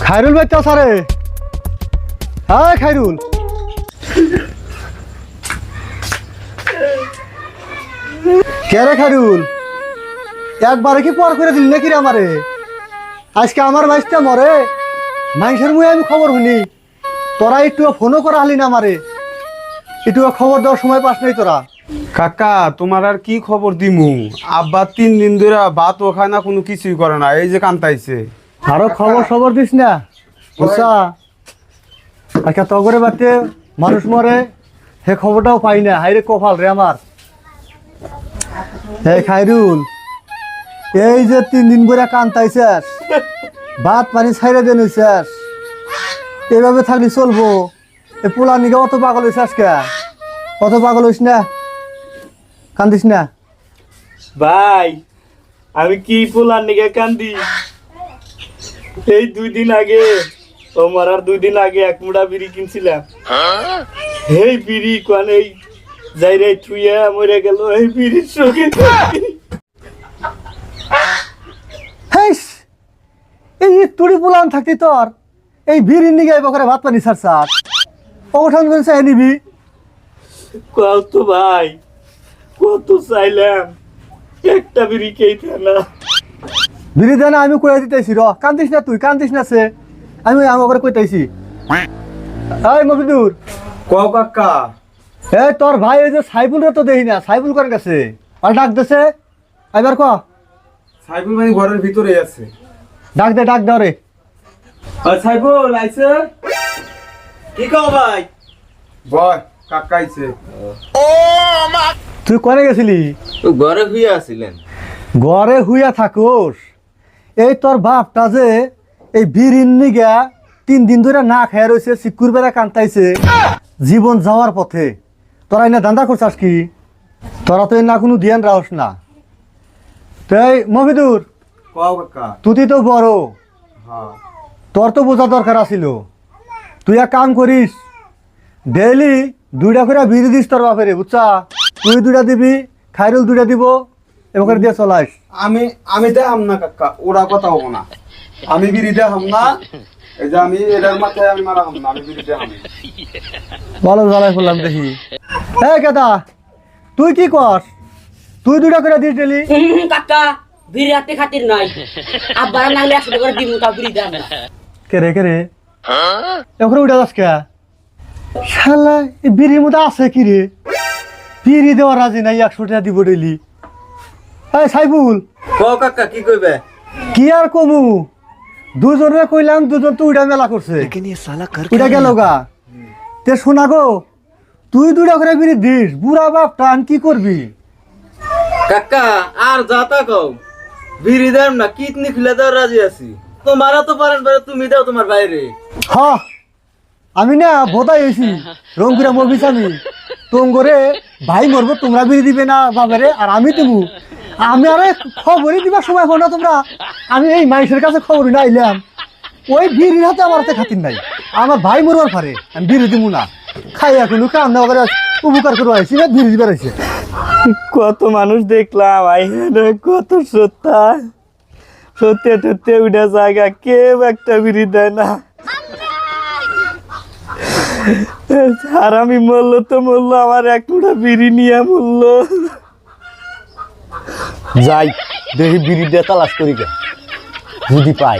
খায়রুল ভাই তো সারে। হ্যাঁ খায়রুল, কে রে খায়রুল? একবারে কি পর করে দিল নাকি রে আমারে? আজকে আমার মাইসটা মরে, মাইসের মুয়ে আমি খবর শুনি, তোরা একটু ফোনও করা হলি না আমারে, একটু খবর দেওয়ার সময় পাস নাই তোরা। কাকা তোমার আর কি খবর দিমু? আব্বা 3 দিন ধরে ভাতও খায় না, কোনো কিছুই করে না, এই যে কান্তাইছে। আরো খবর দিস না বুঝছা? আচ্ছা তগরে বাড়তে মানুষ মরে, সে খবরটাও পাই না। হাইরে কপাল রে আমার। হে খায়রুল, এই যে 3 দিন করে কান্তাইছিস, ভাত পানি ছাইরে দেন হইছিস, এভাবে থাকলে চলবো? এ পোলা নিকে অত পাগল হইছিস কে? অত পাগল হইস না, কান্দিস না ভাই। আমি কি পোলার নিকে কান্দি? এই 2 দিন আগে, ও মরার 2 দিন আগে এক মুঠা বিড়ি কিনছিলাম। এই বিড়ি কোন এই যাইরে থুইয়া মরে গেল, এই বিড়ির শোকে। হেস, এই তুড়ি পোলান থাকতি তোর এই বিড়ির নিকে বকরে ভাত পানি ছাড়ছাস, ওঠান করে চাই নিবি? কত ভাই, কত চাইলাম, একটা বিড়ি খেইতে না। বিড়ি দে না, আমি কয়ে দিতেছি। র কান্দিস না, তুই কান্দিস না, সে আমি আমার কইতেছি। এই মফিদুর, কও কাকা। এ তোর ভাই ওই যে সাইফুল রে তো দেখি না, সাইফুল করে গেছে, আর ডাক দেছে। এবার ক সাইফুল ভাই ঘরের ভিতরে আছে। ডাক দে, ডাক দাও রে। সাইফুল আইছে? কি কও ভাই? বয় কাকা আইছে। তুই করে গেছিলি? ঘরে শুয়ে আছিলেন? ঘরে হুইয়া থাকোস? এই তোর বাপটা যে এই বিড়ির নিগা 3 দিন ধরে না খেয়ে রয়েছে, চিকুর বেড়া কান্তাইছে, জীবন যাওয়ার পথে। তোরা এনে দান্দা করছাস কি? তোরা তো না কোনো ধ্যান রাখস না। তাই মফিদুর, কও কাকা। তুই তো বড়, হ্যাঁ তোর তো বোঝা দরকার আছিল। তুই এক কাম করিস, ডেইলি 2টা করে বিড়ি দিস তোর বাপেরে, বুঝছা? তুই 2টা দিবি, খায়রুল 2টা দিব, এবার দিয়ে চলাইস। আমি দেখাম না কাকা, ওরা কথা হবো না। আমি বিড়ি দেখাম না, এই যে আমি এটার মাথায় আমি মারাম না, আমি বিড়ি দেখাম। বলো জ্বালাই করলাম দেখি। হ্যাঁ কেদা, তুই কি কর? তুই 2টা করে দিস ডেলি? কাকা বিড়ি রাতে খাতির নাই, আব্বার লাগলে 100 টাকা করে দিমু, তা বিড়ি দাম না। কে রে এখন উঠে যাস কে? শালা এই বিড়ির মধ্যে আছে কি রে? বিড়ি দেওয়া রাজি নাই, 100 টাকা দিব ডেলি। হ্যাঁ সাইফুল, কও কাকা, কি কইবে? কি আর কমু, দুজনে কইলাম, দুজন তো উইটা মেলা করছে, উইটা গেল গা। তে শোনা গো, তুই 2টা করে বিড়ি দিস, বুড়া বাপ টান কি করবি? কাকা আর যাতা কও, বিড়ি দাম না, কিডনি খুলে দাও রাজি আছি। তোমারা তো পারেন পারে, তুমি দাও তোমার বাইরে। হ, আমি না বোধাই হয়েছি রংপুরা মরবিস। আমি তোমরে ভাই মরবো, তোমরা বিড়ি দিবে না বাবারে, আর আমি দেবো। আমি আরে খবরই দিবার সময় হো না তোমরা। আমি এই মাইসের কাছে খবরই না আইলাম, ওই বিড়ির হাতে আমার হাতে খাতির নাই। আমার ভাই মরবার পারে, আমি বিড়ি দিব না। খাই এখন কাম না করে উপকার করে আইসি না, বিড়ি দিবার আইসে। কত মানুষ দেখলাম, কত সত্তা সত্যি সত্যি উঠে জায়গা, কেউ একটা বিড়ি দেয় না। আর আমি মরলো তো মরলো, আমার 1 মুঠা বিড়ি নিয়ে মরলো। যাই দেখি বিড়িটা তালাশ করি, যদি পাই।